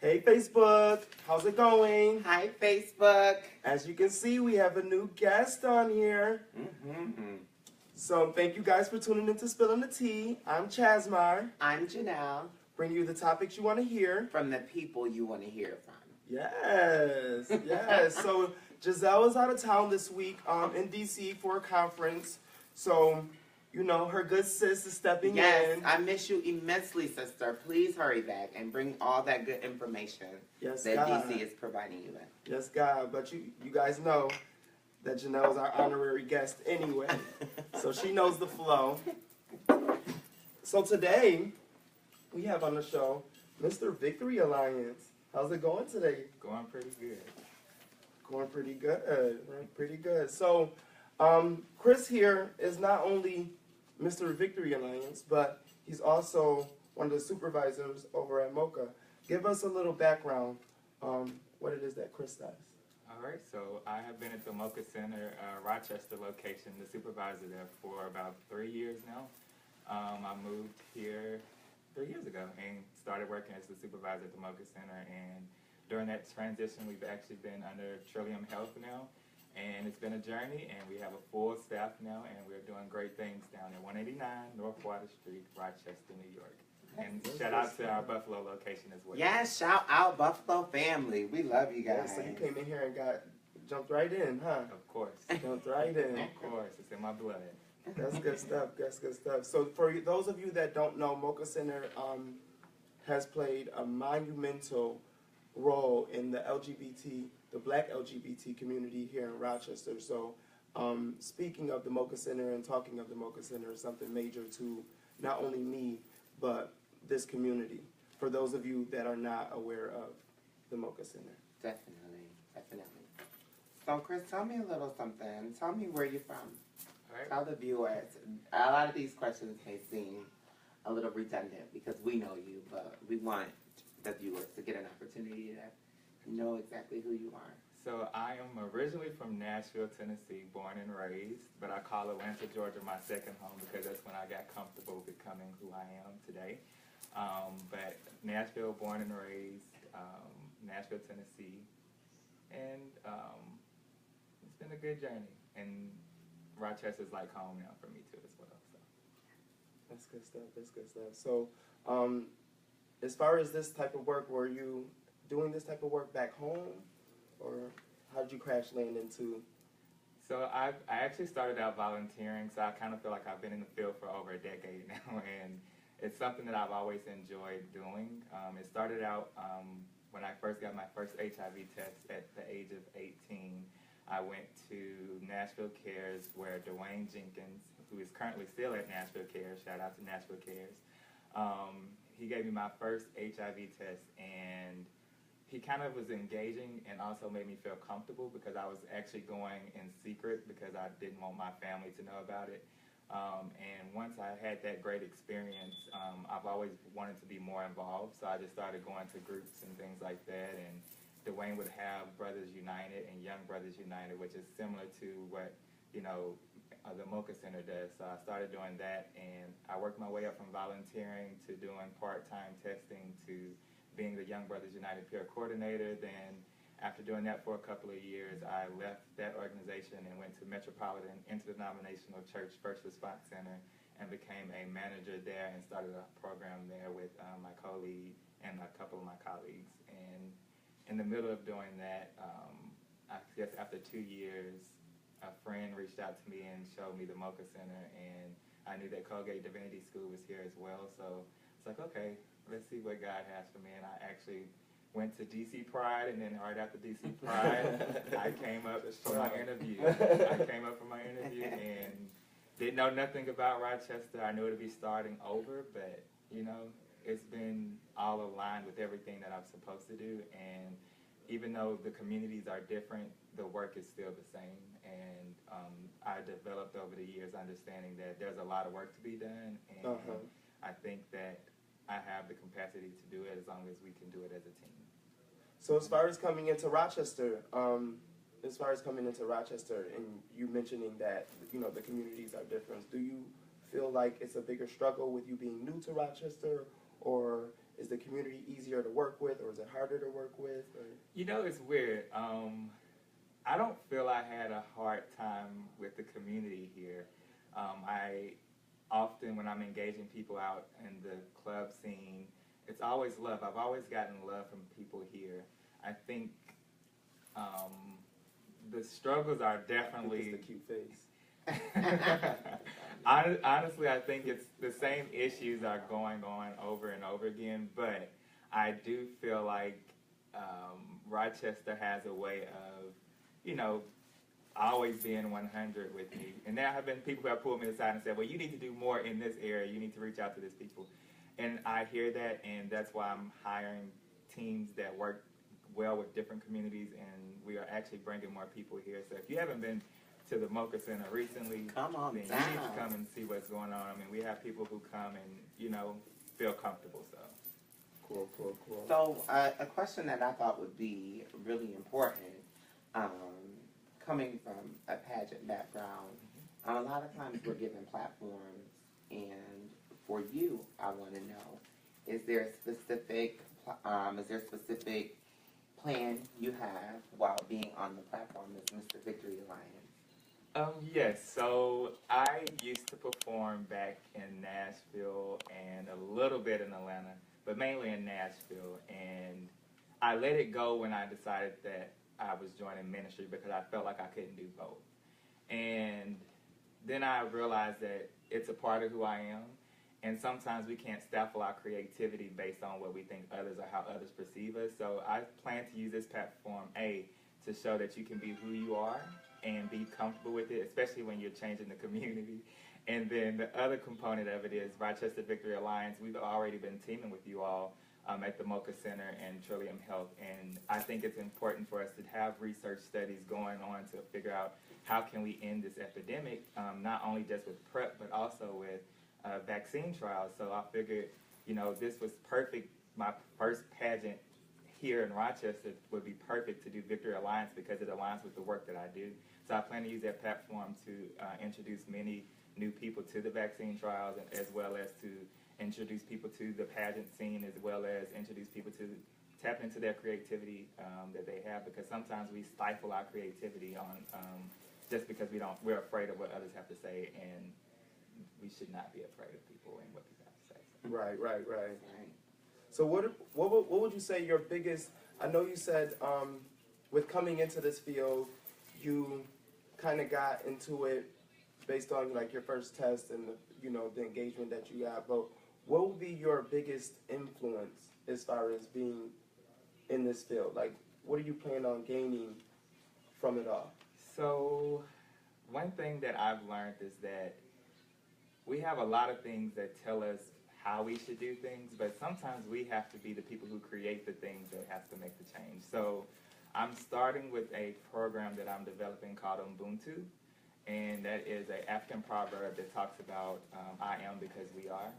Hey Facebook, how's it going? Hi Facebook. As you can see, we have a new guest on here. So thank you guys for tuning in to Spilling the Tea. I'm Chasmar. I'm Janelle. Bring you the topics you want to hear. From the people you want to hear from. Yes, yes. So Jazzelle is out of town this week in DC for a conference. So, you know, her good sis is stepping in. Yes, I miss you immensely, sister. Please hurry back and bring all that good information that DC is providing you with. Yes, God. But you guys know that Janelle is our honorary guest anyway. So she knows the flow. So today, we have on the show Mr. Victory Alliance. How's it going today? Going pretty good. Going pretty good. Pretty good. So, Chris here is not only Mr. Victory Alliance, but he's also one of the supervisors over at MOCA. Give us a little background what it is that Chris does. All right, so I have been at the MOCA Center, Rochester location, the supervisor there for about 3 years now. I moved here 3 years ago and started working as the supervisor at the MOCA Center. And during that transition, we've actually been under Trillium Health now. And it's been a journey, and we have a full staff now, and we're doing great things down at 189 North Water Street, Rochester, New York. And shout out to our Buffalo location as well. Yes, shout out Buffalo family. We love you guys. Yeah, so you came in here and jumped right in, huh? Of course. Jumped right in. Of course, it's in my blood. That's good stuff. That's good stuff. So for those of you that don't know, MOCA Center has played a monumental role in the Black LGBT community here in Rochester. So speaking of the MOCA Center and talking of the MOCA Center is something major to not only me, but this community, for those of you that are not aware of the MOCA Center. Definitely, definitely. So Chris, tell me a little something. Tell me where you're from. Right. Tell the viewers. A lot of these questions may seem a little redundant because we know you, but we want the viewers to get an opportunity to know exactly who you are. So I am originally from Nashville, Tennessee, born and raised, but I call Atlanta, Georgia my second home because that's when I got comfortable becoming who I am today. But Nashville, born and raised, Nashville, Tennessee, and it's been a good journey. And Rochester's like home now for me too as well. So. That's good stuff. That's good stuff. So as far as this type of work, were you doing this type of work back home, or how did you crash land into? So I actually started out volunteering, so I kind of feel like I've been in the field for over a decade now, and it's something that I've always enjoyed doing. It started out when I first got my first HIV test at the age of 18. I went to Nashville Cares, where Dwayne Jenkins, who is currently still at Nashville Cares, shout out to Nashville Cares, he gave me my first HIV test, and he kind of was engaging and also made me feel comfortable because I was actually going in secret because I didn't want my family to know about it. And once I had that great experience, I've always wanted to be more involved, so I just started going to groups and things like that. And Dwayne would have Brothers United and Young Brothers United, which is similar to what, you know, the MOCA Center does. So I started doing that, and I worked my way up from volunteering to doing part-time testing to being the Young Brothers United peer coordinator. Then after doing that for a couple of years, I left that organization and went to Metropolitan Interdenominational Church First Response Center and became a manager there and started a program there with my co-lead and a couple of my colleagues. And in the middle of doing that, I guess after 2 years, a friend reached out to me and showed me the MOCA Center, and I knew that Colgate Divinity School was here as well, so it's like, okay, let's see what God has for me. And I actually went to DC Pride, and then right after DC Pride, I came up for my interview. And didn't know nothing about Rochester. I knew it would be starting over, but, you know, it's been all aligned with everything that I'm supposed to do. And even though the communities are different, the work is still the same. And I developed over the years understanding that there's a lot of work to be done. And I think that I have the capacity to do it as long as we can do it as a team. So as far as coming into Rochester, and you mentioning that, you know, the communities are different, do you feel like it's a bigger struggle with you being new to Rochester, or Is the community easier to work with, or is it harder to work with? Or? You know, it's weird. I don't feel I had a hard time with the community here. I often, when I'm engaging people out in the club scene, it's always love. I've always gotten love from people here. I think the struggles are definitely... It's the cute face. Honestly, I think it's the same issues are going on over and over again, but I do feel like Rochester has a way of, you know, always being 100 with me. And there have been people who have pulled me aside and said, well, you need to do more in this area. You need to reach out to these people. And I hear that, and that's why I'm hiring teams that work well with different communities, and we are actually bringing more people here. So if you haven't been to the Mocha Center recently, come on then down. You need to come and see what's going on. I mean, we have people who come and, you know, feel comfortable. So cool. So a question that I thought would be really important, coming from a pageant background, a lot of times we're given platforms, and for you, I want to know, is there a specific plan you have while being on the platform as Mr. Victory Alliance? Yes, so I used to perform back in Nashville and a little bit in Atlanta, but mainly in Nashville. And I let it go when I decided that I was joining ministry because I felt like I couldn't do both. And then I realized that it's a part of who I am. And sometimes we can't stifle our creativity based on what we think others or how others perceive us. So I plan to use this platform, to show that you can be who you are and be comfortable with it, especially when you're changing the community. And then the other component of it is Rochester Victory Alliance. We've already been teaming with you all at the Mocha Center and Trillium Health. And I think it's important for us to have research studies going on to figure out how can we end this epidemic, not only just with PrEP, but also with vaccine trials. So I figured, you know, this was perfect. My first pageant here in Rochester would be perfect to do Victory Alliance because it aligns with the work that I do. So I plan to use that platform to introduce many new people to the vaccine trials, as well as to introduce people to the pageant scene, as well as introduce people to tap into their creativity that they have, because sometimes we stifle our creativity on just because we're afraid of what others have to say, and we should not be afraid of people and what people have to say. Right. So what would you say your biggest, I know you said with coming into this field, you kind of got into it based on like your first test and the engagement that you got, but what would be your biggest influence as far as being in this field? Like, what are you planning on gaining from it all? So one thing that I've learned is that we have a lot of things that tell us how we should do things, but sometimes we have to be the people who create the things that have to make the change. So I'm starting with a program that I'm developing called Ubuntu, and that is an African proverb that talks about I am because we are.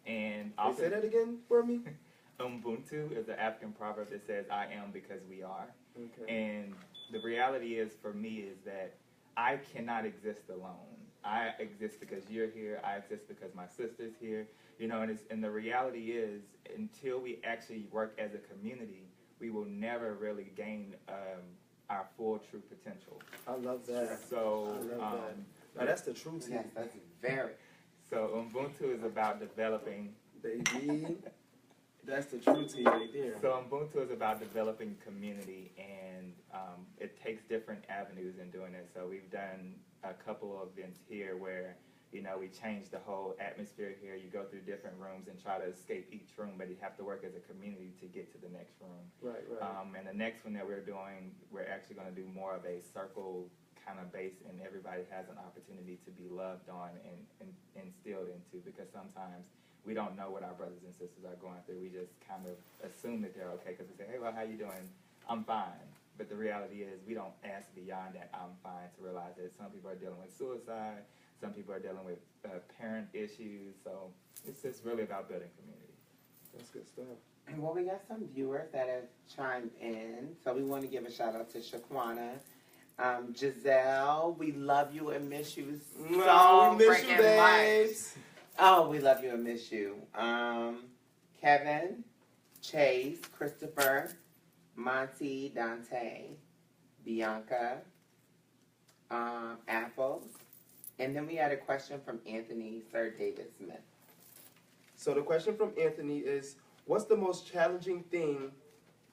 And say that again for me? Ubuntu is an African proverb that says I am because we are. Okay. And the reality is, for me, is that I cannot exist alone. I exist because you're here. I exist because my sister's here. And the reality is, until we actually work as a community, we will never really gain our full true potential. I love that. So, I love that. Now that's the truth. Yes, that's very. So Ubuntu is about developing. Baby, that's the truth right there. So Ubuntu is about developing community, and it takes different avenues in doing it. So we've done a couple of events here where, we change the whole atmosphere here. You go through different rooms and try to escape each room, but you have to work as a community to get to the next room. Right. And the next one that we're doing, we're actually going to do more of a circle kind of base, and everybody has an opportunity to be loved on and instilled into, because sometimes we don't know what our brothers and sisters are going through. We just kind of assume that they're okay because we say, hey, well, how you doing? I'm fine. But the reality is we don't ask beyond that I'm fine to realize that some people are dealing with suicide, some people are dealing with parent issues. So it's just really about building community. That's good stuff. Well, we got some viewers that have chimed in, so we want to give a shout out to Shaquana. Jazzelle, we love you and miss you so we miss you, freaking much. babes. Oh, we love you and miss you. Kevin, Chase, Christopher, Monty, Dante, Bianca, Apples. And then we had a question from Anthony Sir David Smith. So the question from Anthony is, what's the most challenging thing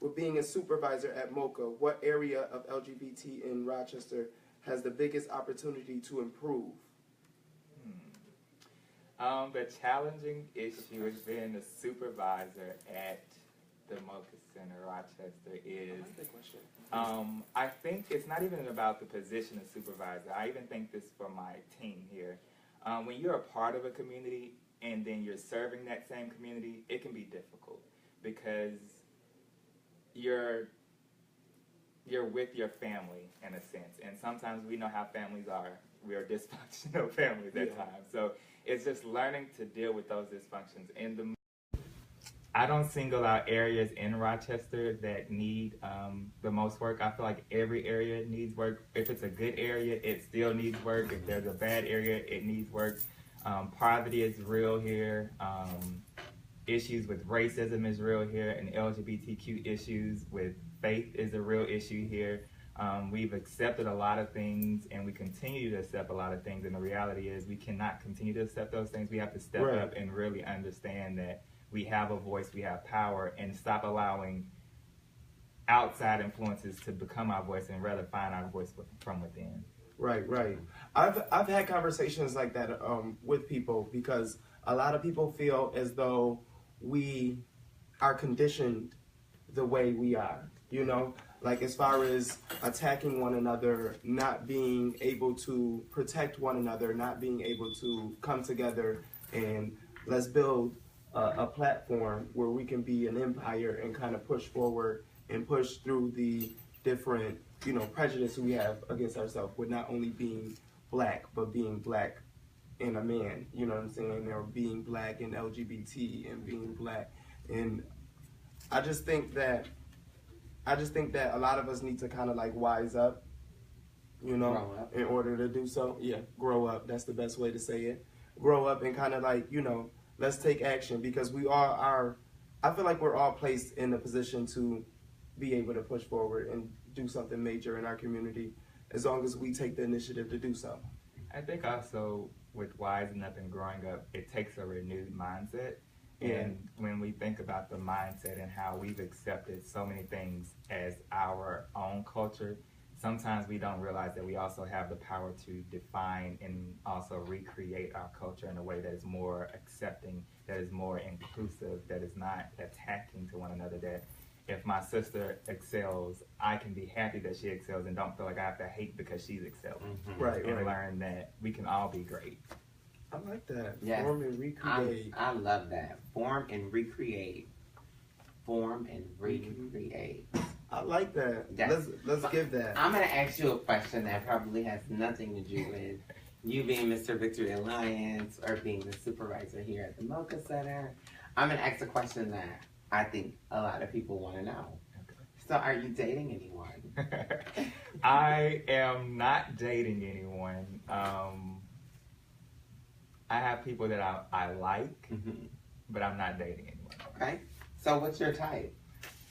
with being a supervisor at MoCA? What area of LGBT in Rochester has the biggest opportunity to improve? The challenging issue with being a supervisor at the MoCA Center Rochester is, I think it's not even about the position of supervisor. I even think this for my team here. When you're a part of a community and then you're serving that same community, it can be difficult because you're with your family in a sense, and sometimes we know how families are. We are dysfunctional families at times, so it's just learning to deal with those dysfunctions. And I don't single out areas in Rochester that need the most work. I feel like every area needs work. If it's a good area, it still needs work. If there's a bad area, it needs work. Poverty is real here. Issues with racism is real here, and LGBTQ issues with faith is a real issue here. We've accepted a lot of things, and we continue to accept a lot of things, and the reality is we cannot continue to accept those things. We have to step up and really understand that we have a voice, we have power, and stop allowing outside influences to become our voice and rather find our voice from within. Right. I've had conversations like that with people, because a lot of people feel as though we are conditioned the way we are, you know, like as far as attacking one another, not being able to protect one another, not being able to come together and let's build a platform where we can be an empire and kind of push forward and push through the different, you know, prejudice we have against ourselves with not only being black, but being black and a man, you know what I'm saying, or being black and LGBT and being black. And I just think that a lot of us need to kind of like wise up, you know, in order to do so. Yeah, grow up. That's the best way to say it. Grow up and kind of like, you know, let's take action, because we all are, I feel like we're all placed in a position to be able to push forward and do something major in our community as long as we take the initiative to do so. I think also with wising up and growing up, it takes a renewed mindset. And when we think about the mindset and how we've accepted so many things as our own culture, sometimes we don't realize that we also have the power to define and also recreate our culture in a way that is more accepting, that is more inclusive, that is not attacking to one another, that if my sister excels, I can be happy that she excels and don't feel like I have to hate because she's excelling. And learn that we can all be great. I like that. Yes. Form and recreate. I love that. Form and recreate. Form and recreate. I like that. Yes. Let's give that. I'm going to ask you a question that probably has nothing to do with you being Mr. Victory Alliance or being the supervisor here at the MoCA Center. I'm going to ask a question that I think a lot of people want to know. So are you dating anyone? I am not dating anyone. I have people that I like, but I'm not dating anyone. Okay. So what's your type?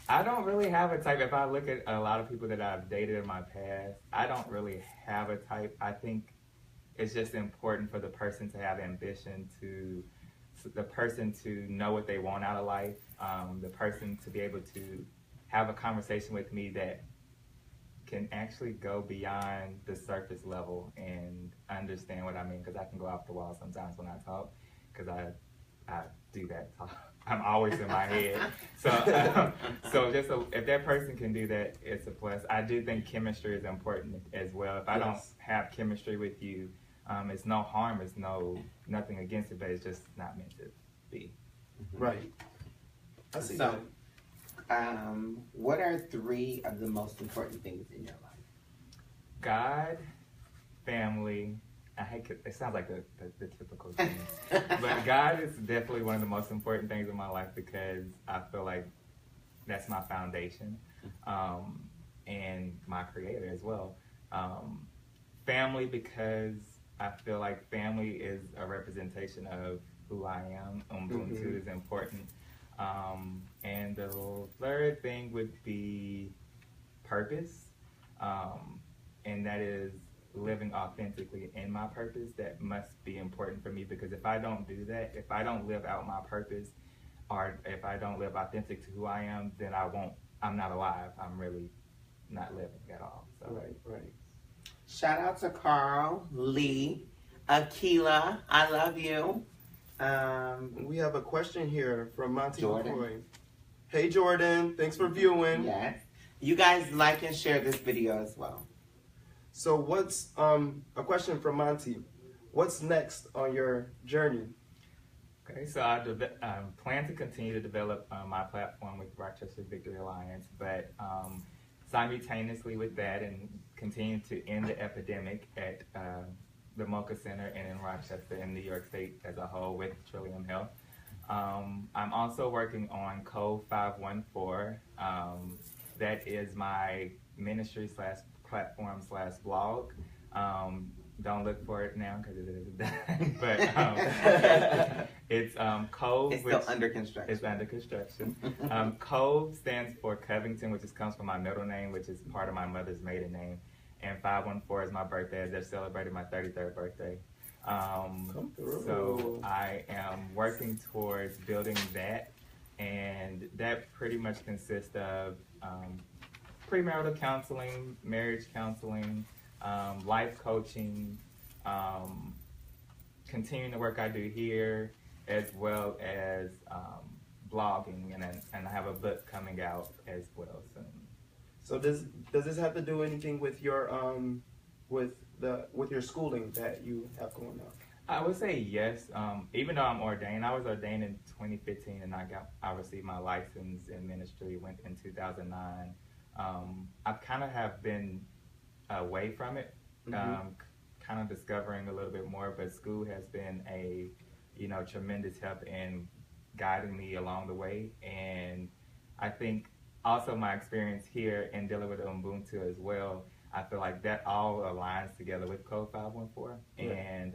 I don't really have a type. If I look at a lot of people that I've dated in my past, I don't really have a type. I think it's just important for the person to have ambition, the person to know what they want out of life, the person to be able to have a conversation with me that can actually go beyond the surface level and understand what I mean, because I can go off the wall sometimes when I talk, because I do that talk. I'm always in my head. So just if that person can do that, it's a plus. I do think chemistry is important as well. If I don't have chemistry with you, it's no harm, it's nothing against it, but it's just not meant to be. Right. I see that. What are 3 of the most important things in your life? God, family. I hate it sounds like the typical thing, but God is definitely one of the most important things in my life, because I feel like that's my foundation, and my creator as well. Family, because I feel like family is a representation of who I am. Ubuntu is important. And the third thing would be purpose. And that is living authentically in my purpose. That must be important for me, because if I don't do that, if I don't live out my purpose, or if I don't live authentic to who I am, then I'm not alive. I'm really not living at all. So. Right. Shout out to Carl, Lee, Akila. I love you. We have a question here from Monty Jordan. McCoy. Hey Jordan, thanks for viewing. Yes. You guys like and share this video as well. So what's a question from Monty? What's next on your journey? Okay, so I plan to continue to develop my platform with Rochester Victory Alliance, but simultaneously with that, and continue to end the epidemic at the Mocha Center and in Rochester and New York State as a whole with Trillium Health. I'm also working on Code 514. That is my ministry / platform / blog. Don't look for it now because it isn't done. But it's Cove. It's still under construction. It's under construction. Cove stands for Covington, which comes from my middle name, which is part of my mother's maiden name. And 514 is my birthday, as they're celebrating my 33rd birthday. So I am working towards building that, and that pretty much consists of premarital counseling, marriage counseling, life coaching, continuing the work I do here, as well as blogging, and I have a book coming out as well soon. So does this have to do anything with your with your schooling that you have going on? I would say yes. Even though I'm ordained, I was ordained in 2015, and I received my license in ministry went in 2009. I kind of have been away from it, kind of discovering a little bit more. But school has been a tremendous help in guiding me along the way, and I think also my experience here in dealing with Ubuntu as well. I feel like that all aligns together with Code 514, and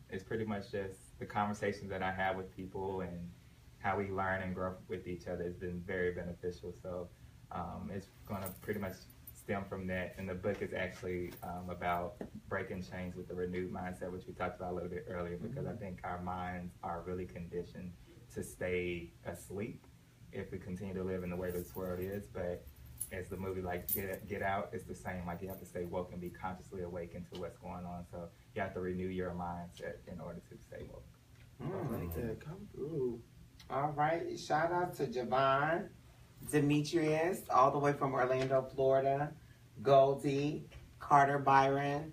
it's pretty much just the conversations that I have with people and how we learn and grow with each other has been very beneficial. So it's going to pretty much stem from that, and the book is actually about breaking chains with the renewed mindset, which we talked about a little bit earlier, because I think our minds are really conditioned to stay asleep if we continue to live in the way this world is. But as the movie like Get Out, it's the same. Like, you have to stay woke and be consciously awakened to what's going on. So you have to renew your mindset in order to stay woke. I like that. Come through. All right. Shout out to Javon, Demetrius, all the way from Orlando, Florida, Goldie, Carter Byron.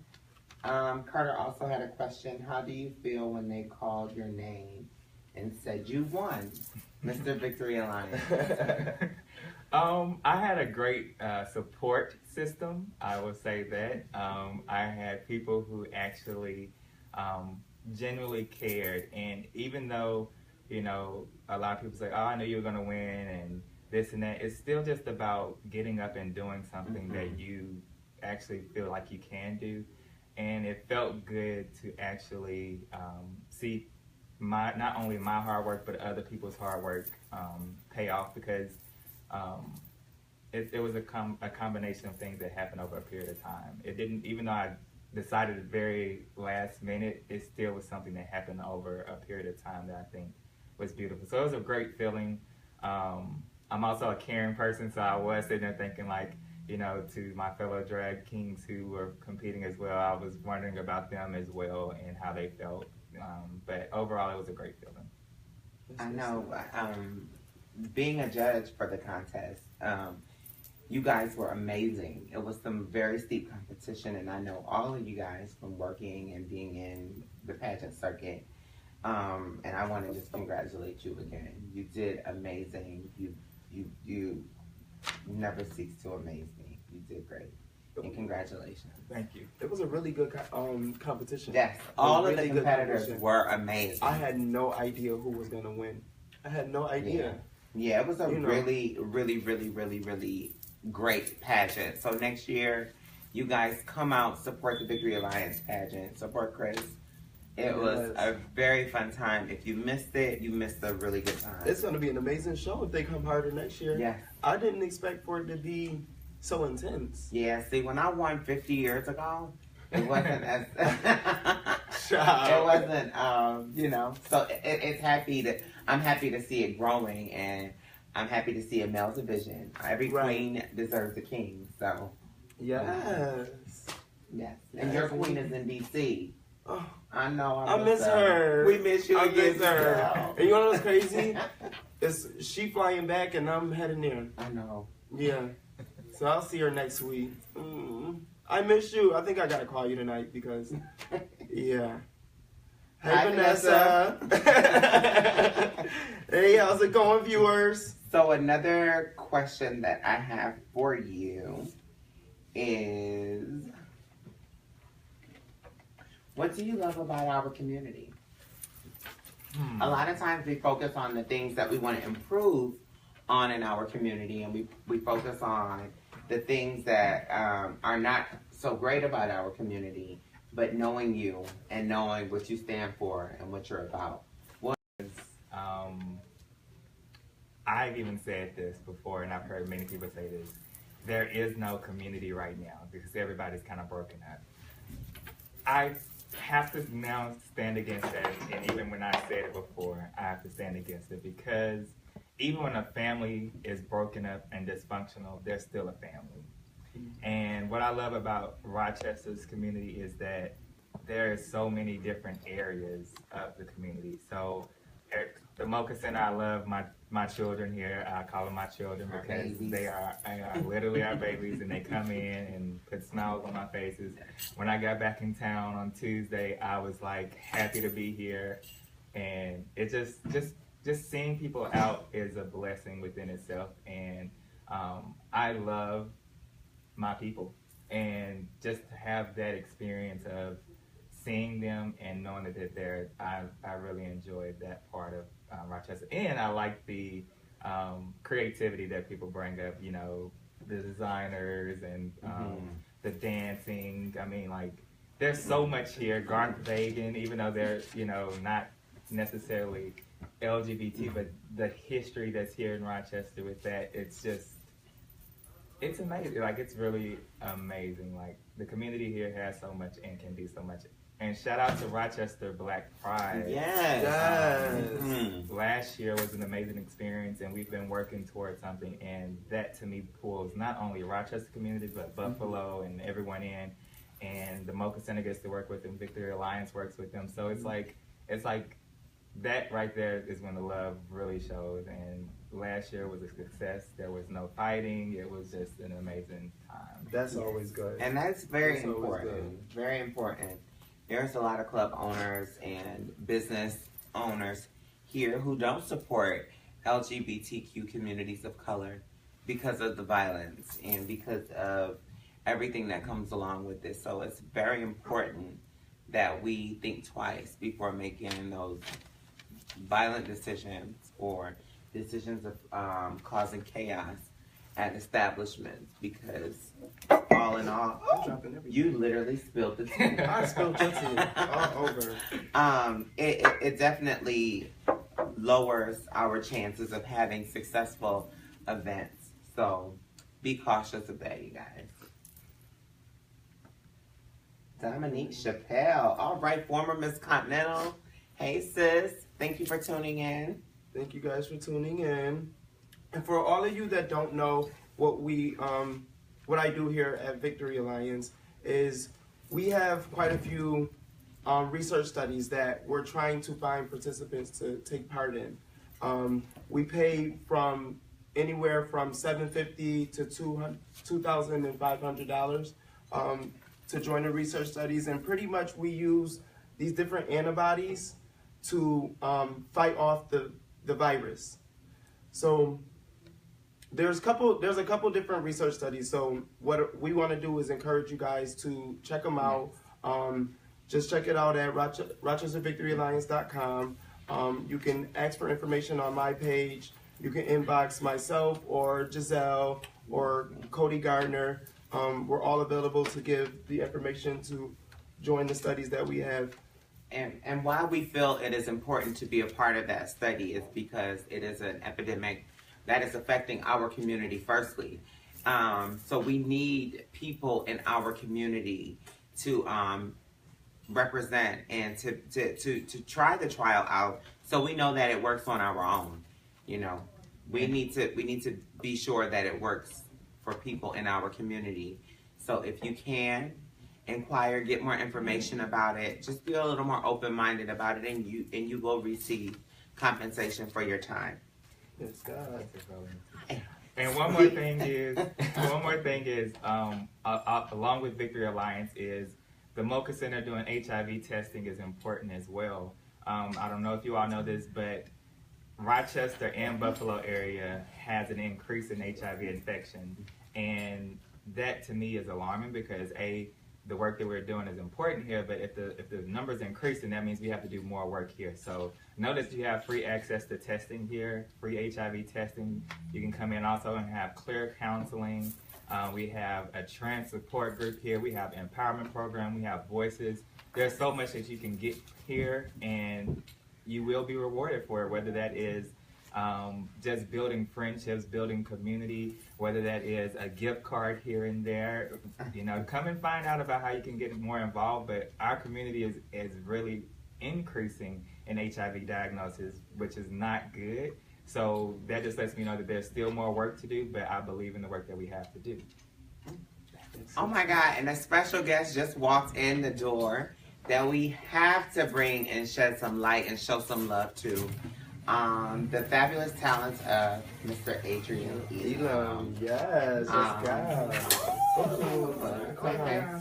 Carter also had a question. How do you feel when they called your name and said you won Mr. Victory Alliance? I had a great support system, I will say that. I had people who actually genuinely cared, and even though, a lot of people say, oh, I knew you were going to win, and this and that, it's still just about getting up and doing something that you actually feel like you can do. And it felt good to actually see not only my hard work, but other people's hard work pay off, because it was a combination of things that happened over a period of time. It didn't, even though I decided at the very last minute, it still was something that happened over a period of time that I think was beautiful. So it was a great feeling. I'm also a caring person, so I was sitting there thinking, like, to my fellow drag kings who were competing as well, I was wondering about them as well and how they felt. But overall, it was a great feeling. I know. Being a judge for the contest, you guys were amazing. It was some very steep competition, and I know all of you guys from working and being in the pageant circuit. And I want to just congratulate you again. You did amazing. You never cease to amaze me. You did great. And congratulations. Thank you. It was a really good competition. Yes, all of the competitors were amazing. I had no idea who was going to win. I had no idea. Yeah, it was a really, really, really, really, really great pageant. So next year, you guys come out, support the Victory Alliance pageant, support Chris, It was a very fun time. If you missed it, you missed a really good time. It's going to be an amazing show if they come harder next year. Yeah. I didn't expect for it to be so intense. Yeah, see, when I won 50 years ago, it wasn't as... Child. It wasn't, you know. So I'm happy to see it growing, and I'm happy to see a male division. Every queen deserves a king, so... Yes. Yes. And your queen is in D.C. Oh, I know. I miss her. We miss you. I miss her. Well. And you know what's crazy? It's she flying back and I'm heading there. I know. Yeah. So I'll see her next week. I miss you. I think I gotta call you tonight because, yeah. Hey, Hi, Vanessa. Hey, how's it going, viewers? So another question that I have for you is, what do you love about our community? A lot of times we focus on the things that we want to improve on in our community, and we focus on the things that are not so great about our community, but knowing you and knowing what you stand for and what you're about. I've even said this before, and I've heard many people say this. There is no community right now because everybody's kind of broken up. I have to now stand against that, and even when I said it before, I have to stand against it because even when a family is broken up and dysfunctional, they're still a family. And what I love about Rochester's community is that there are so many different areas of the community. So at the Mocha Center, I love my children here. I call them my children because they are literally our babies, and they come in and put smiles on my faces. When I got back in town on Tuesday, I was like happy to be here, and it just seeing people out is a blessing within itself. And I love my people, and just to have that experience of seeing them and knowing that they're there, I really enjoyed that part of Rochester. And I like the creativity that people bring up, you know, the designers and the dancing. I mean, like, there's so much here. Garth Vagan, even though they're, you know, not necessarily LGBT, but the history that's here in Rochester with that, it's amazing. Like, it's really amazing. Like, the community here has so much and can do so much. And shout out to Rochester Black Pride. Yes. Last year was an amazing experience, and we've been working towards something, and that to me pulls not only Rochester community, but Buffalo and everyone in. And the Mocha Center gets to work with them, Victory Alliance works with them. So it's like that right there is when the love really shows. And last year was a success. There was no fighting. It was just an amazing time. That's always good. And that's very important. Very important. There's a lot of club owners and business owners here who don't support LGBTQ communities of color because of the violence and because of everything that comes along with this. So it's very important that we think twice before making those violent decisions or decisions of causing chaos at establishments, because all in all, you literally spilled the tea. I spilled your tea all over. It definitely lowers our chances of having successful events. So be cautious of that, you guys. Dominique Chappelle. All right, former Miss Continental. Hey, sis. Thank you for tuning in. Thank you guys for tuning in. And for all of you that don't know, what I do here at Victory Alliance is we have quite a few research studies that we're trying to find participants to take part in. We pay from anywhere from $750 to $2,500 to join the research studies, and pretty much we use these different antibodies to fight off the virus. So there's a couple different research studies. So what we want to do is encourage you guys to check them out. Just check it out at RochesterVictoryAlliance.com. You can ask for information on my page. You can inbox myself or Jazzelle or Cody Gardner. We're all available to give the information to join the studies that we have And why we feel it is important to be a part of that study is because it is an epidemic that is affecting our community firstly. So we need people in our community to represent and to try the trial out, so we know that it works on our own. You know, we need to be sure that it works for people in our community. So if you can inquire, get more information about it, just be a little more open-minded about it, and you will receive compensation for your time. Yes, God. And one more thing is, along with Victory Alliance, is the Mocha Center doing HIV testing is important as well. I don't know if you all know this, but Rochester and Buffalo area has an increase in HIV infection, and that to me is alarming because the work that we're doing is important here, but if the numbers increase, then that means we have to do more work here. So notice you have free access to testing here, free HIV testing. You can come in also and have clear counseling. We have a trans support group here. We have empowerment program. We have voices. There's so much that you can get here, and you will be rewarded for it, whether that is just building friendships, building community, whether that is a gift card here and there. You know, come and find out about how you can get more involved. But our community is really increasing in HIV diagnosis, which is not good. So that just lets me know that there's still more work to do, but I believe in the work that we have to do. Oh my God, and a special guest just walked in the door that we have to bring and shed some light and show some love to. The fabulous talents of Mr. Adrian Elam. Yes, let's go.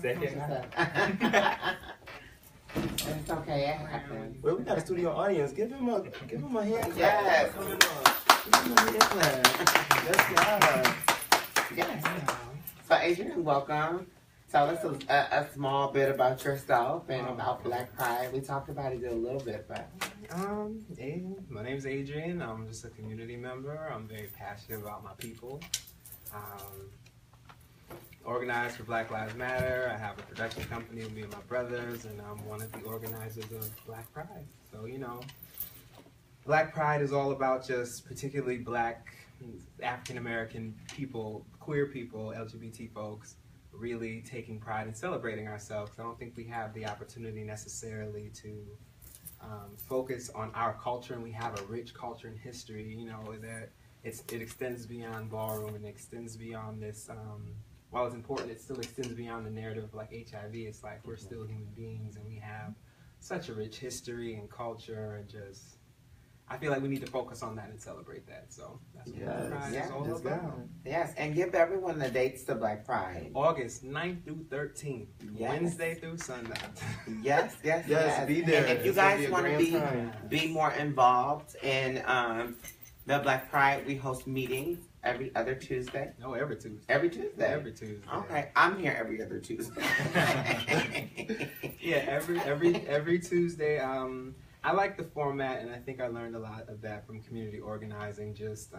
Second. It's okay, it happens. Well, we got a studio audience. Give him a hand clap. Yes. Give him a hand clap. Yes, God. Yes. So Adrian, welcome. Tell us a small bit about yourself and about Black Pride. We talked about it a little bit, but My name's Adrian. I'm just a community member. I'm very passionate about my people. Organized for Black Lives Matter. I have a production company with me and my brothers, and I'm one of the organizers of Black Pride. So, you know, Black Pride is all about just particularly Black, African-American people, queer people, LGBT folks, really taking pride in celebrating ourselves. I don't think we have the opportunity necessarily to focus on our culture, and we have a rich culture and history, you know, that it extends beyond ballroom and extends beyond this, while it's important, it still extends beyond the narrative of like HIV. It's like we're still human beings, and we have such a rich history and culture, and just, I feel like we need to focus on that and celebrate that. So that's what Black Pride is all about. yes, and give everyone the dates to Black Pride. August 9th through 13th, Yes. Wednesday through Sunday. Yes, Be there. And if you It's gonna guys be a want to grand be more involved in the Black Pride, we host meetings every other Tuesday. No, every Tuesday. Every Tuesday? Every Tuesday. Okay, I'm here every other Tuesday. Yeah, every Tuesday. I like the format, and I think I learned a lot of that from community organizing. Just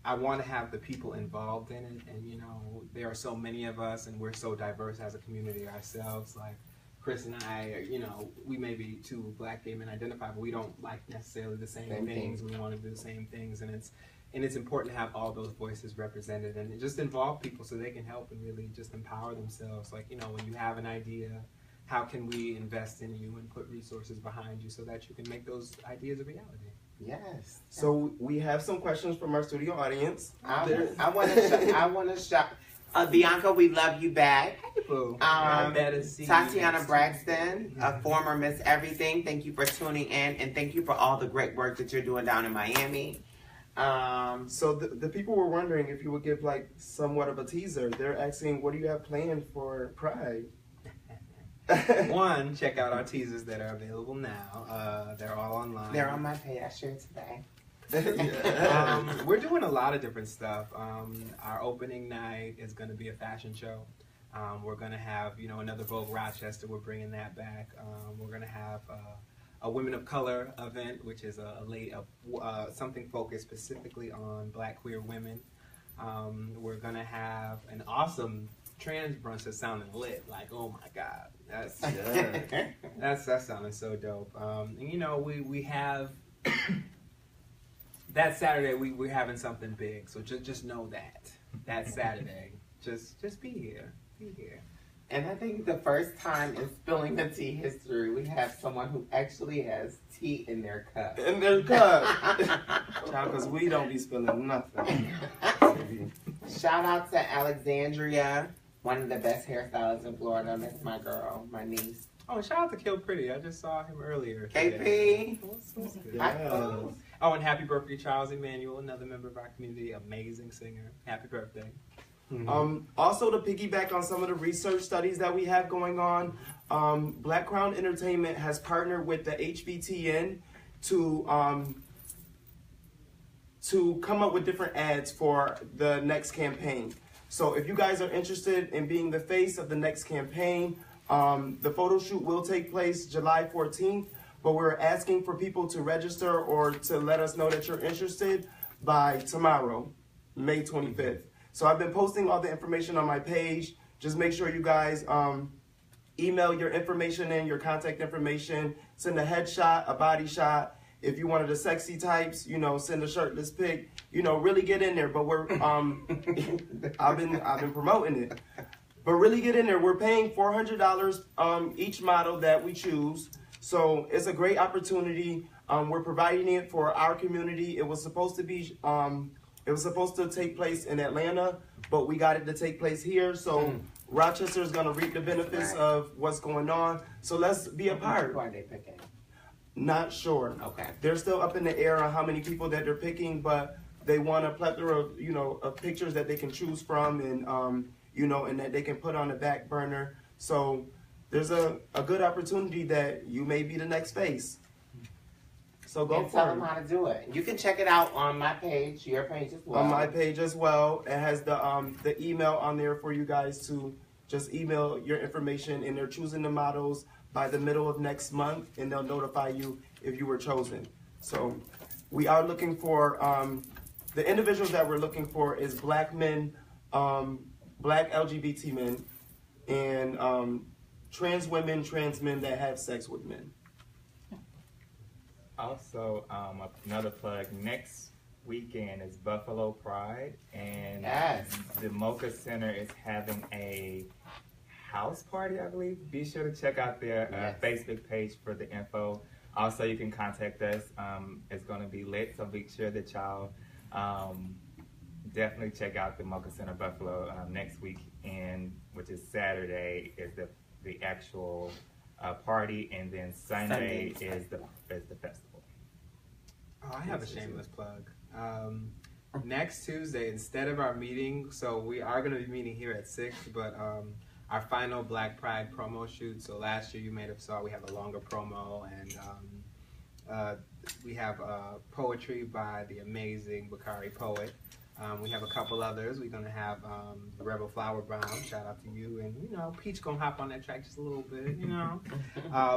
I want to have the people involved in it, and you know, there are so many of us, and we're so diverse as a community ourselves. Like Chris and I, you know, we may be two Black gay men identified, but we don't like necessarily the same things. We want to do the same things, and it's important to have all those voices represented and just involve people so they can help and really just empower themselves. Like, you know, when you have an idea, how can we invest in you and put resources behind you so that you can make those ideas a reality? Yes. So we have some questions from our studio audience. I want to shout. Bianca, we love you back. Tatiana Braxton, a former Miss Everything, thank you for tuning in, and thank you for all the great work that you're doing down in Miami. So the people were wondering if you would give like somewhat of a teaser. They're asking, what do you have planned for Pride? One, check out our teasers that are available now. They're all online. They're on my page. I shared today. We're doing a lot of different stuff. Our opening night is going to be a fashion show. We're going to have, you know, another Vogue Rochester. We're bringing that back. We're going to have a Women of Color event, which is something focused specifically on Black queer women. We're going to have an awesome trans brunch that's sounding lit. Like, oh my God, that's good. That sounding so dope. And you know, we have that Saturday we're having something big. So just know that Saturday. Just be here. Be here. And I think the first time in Spilling the Tea history, we have someone who actually has tea in their cup. In their cup. Child, because we don't be spilling nothing. Shout out to Alexandria, one of the best hairstylists in Florida. That's my girl, my niece. Oh, shout out to Kill Pretty. I just saw him earlier. KP. Yeah. Oh, and happy birthday, Charles Emmanuel, another member of our community, amazing singer. Happy birthday. Also, to piggyback on some of the research studies that we have going on, Black Crown Entertainment has partnered with the HBTN to come up with different ads for the next campaign. So if you guys are interested in being the face of the next campaign, the photo shoot will take place July 14th, but we're asking for people to register or to let us know that you're interested by tomorrow, May 25th. So I've been posting all the information on my page. Just make sure you guys email your information in, your contact information, send a headshot, a body shot. If you wanted the sexy types, you know, send a shirtless pic. You know, really get in there. But we're I've been promoting it. But really get in there. We're paying $400 each model that we choose. So it's a great opportunity. We're providing it for our community. It was supposed to be it was supposed to take place in Atlanta, but we got it to take place here. So Rochester is going to reap the benefits of what's going on. So let's be a part. Who are they picking? Not sure. Okay. They're still up in the air on how many people that they're picking, but they want a plethora of, you know, of pictures that they can choose from and, you know, and that they can put on the back burner. So there's a good opportunity that you may be the next face. So go and for tell it. them how to do it. You can check it out on my page, your page as well. On my page as well. It has the email on there for you guys to just email your information, and they're choosing the models by the middle of next month, and they'll notify you if you were chosen. So we are looking for, the individuals that we're looking for is Black men, Black LGBT men, and trans women, trans men that have sex with men. Also, another plug, next weekend is Buffalo Pride, and Yes. the Mocha Center is having a house party, I believe. Be sure to check out their Yes. Facebook page for the info. Also, you can contact us. It's going to be lit, so be sure that y'all definitely check out the Mocha Center Buffalo next week, and which is Saturday is the actual party, and then Sunday is the festival. Oh, I have a shameless plug. Next Tuesday, instead of our meeting, so we are going to be meeting here at 6, but our final Black Pride promo shoot. So last year you may have saw we have a longer promo, and we have poetry by the amazing Bakari Poet. We have a couple others. We're gonna have the Rebel Flower Bomb. Shout out to you, and you know Peach gonna hop on that track just a little bit, you know.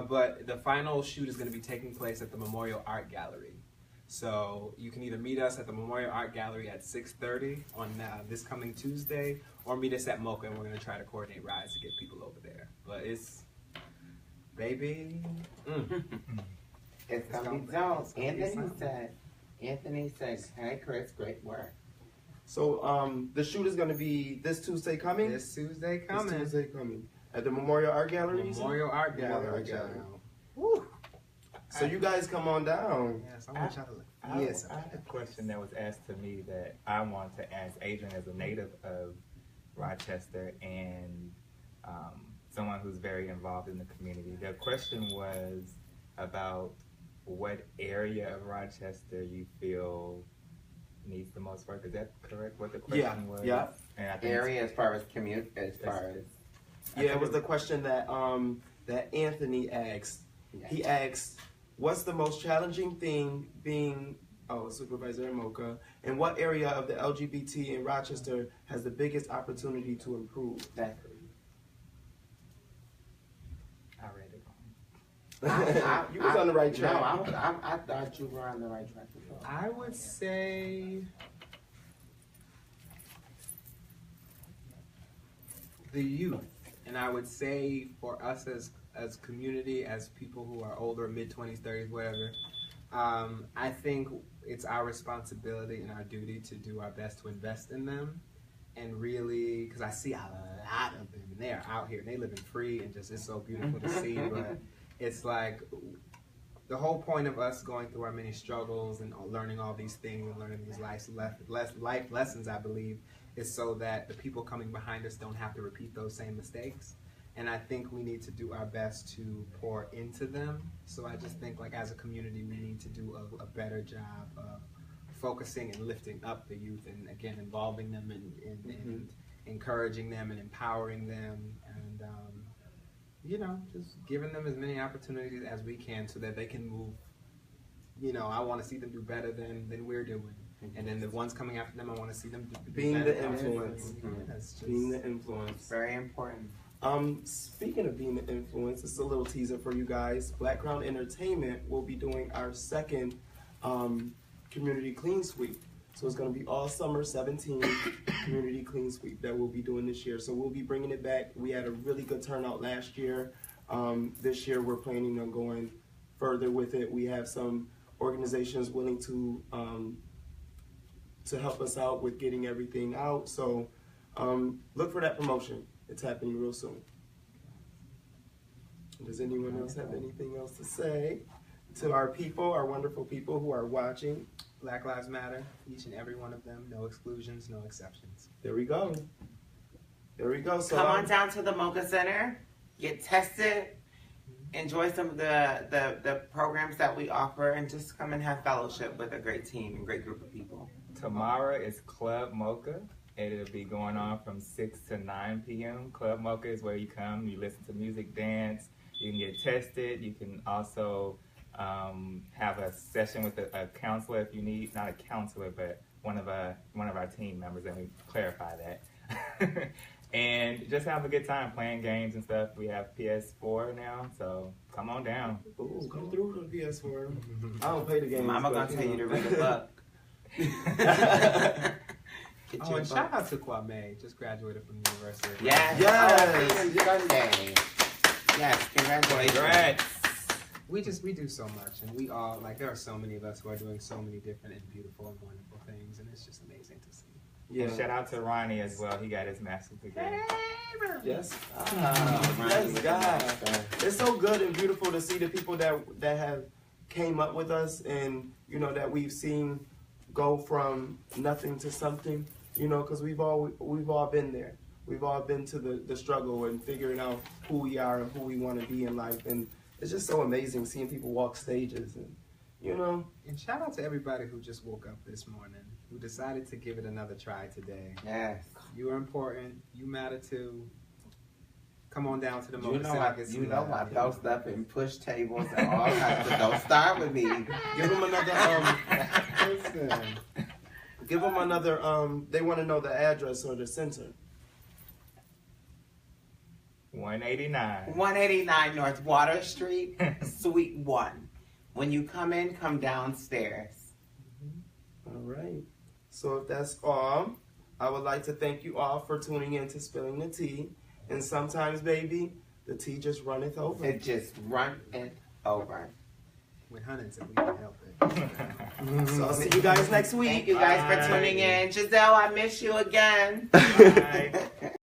But the final shoot is gonna be taking place at the Memorial Art Gallery. So you can either meet us at the Memorial Art Gallery at 6:30 on this coming Tuesday, or meet us at Mocha, and we're gonna try to coordinate rides to get people over there. But it's, baby, It's gonna be dope. Anthony said, hey Chris, great work. So the shoot is going to be this Tuesday coming? this Tuesday coming. This Tuesday coming. At the Memorial Art Gallery? Memorial Art Gallery. Memorial Art Gallery. child. Woo. So you guys come on down. Yes, I want y'all to look. I Yes. had a question that was asked to me that I want to ask Adrian as a native of Rochester and someone who's very involved in the community. The question was about what area of Rochester you feel needs the most work. Is that correct? What the question was? Yeah. And I think Area as far as commute, as far as Yeah, it was the question that that Anthony asked. He asked, what's the most challenging thing being a supervisor in Mocha, and what area of the LGBT in Rochester has the biggest opportunity to improve? that. I read it wrong. You was on the right track. No, I thought you were on the right track as well. I would say the youth. And I would say for us as community, as people who are older, mid-20s, 30s, whatever, I think it's our responsibility and our duty to do our best to invest in them. And really, because I see a lot of them, and they are out here, and they living free, and just, it's so beautiful to see. But it's like, the whole point of us going through our many struggles and learning all these things and learning these life lessons, I believe, is so that the people coming behind us don't have to repeat those same mistakes. And I think we need to do our best to pour into them. So I just think, like, as a community, we need to do a better job of focusing and lifting up the youth, and again, involving them and encouraging them and empowering them, and you know, just giving them as many opportunities as we can so that they can move. You know, I want to see them do better than we're doing. And then the ones coming after them, I want to see them do being better. the influence. Being the influence. Very important. Speaking of being the influence, it's a little teaser for you guys. Black Crown Entertainment will be doing our second community clean sweep. So it's going to be all summer 17 community clean sweep that we'll be doing this year. So we'll be bringing it back. We had a really good turnout last year. This year we're planning on going further with it. We have some organizations willing to help us out with getting everything out. So look for that promotion. It's happening real soon. Does anyone else have anything else to say to our people, our wonderful people who are watching? Black Lives Matter, each and every one of them, no exclusions, no exceptions. There we go. There we go. So come on down to the Mocha Center, get tested, enjoy some of the programs that we offer, and just come and have fellowship with a great team and great group of people. Tomorrow is Club Mocha. It'll be going on from 6 to 9 p.m. Club Mocha is where you come, you listen to music, dance, you can get tested. You can also have a session with a counselor if you need, not a counselor, but one of our team members, and we clarify that. And just have a good time playing games and stuff. We have PS4 now, so come on down. Ooh, come through to the PS4. I don't play the games. Mama gonna tell you to read a book. Oh, and shout out to Kwame, just graduated from the university. Yes. Yes. Yes, congratulations. Congrats. We do so much, and we all, like, there are so many of us who are doing so many different and beautiful and wonderful things, and it's just amazing to see. Yeah. And shout out to Ronnie as well. He got his master's degree. Yes. Yes, God. It's so good and beautiful to see the people that have came up with us, and you know that we've seen go from nothing to something. You know, because we've all been there. We've all been to the struggle and figuring out who we are and who we want to be in life, and it's just so amazing seeing people walk stages, and you know. And shout out to everybody who just woke up this morning, who decided to give it another try today. Yes. You are important. You matter too. Come on down to the You know I post up and push tables and all kinds of. Don't start with me. Give them another Listen. give them another they want to know the address or the center. 189. 189 North Water Street, Suite 1. When you come in, come downstairs. All right. So if that's all, I would like to thank you all for tuning in to Spilling the Tea. And sometimes, baby, the tea just runneth over. It just runneth over. With Hunnits, if we can help it. So I'll see you guys next week. Thank you guys for tuning in. Jazzelle, I miss you again. Bye.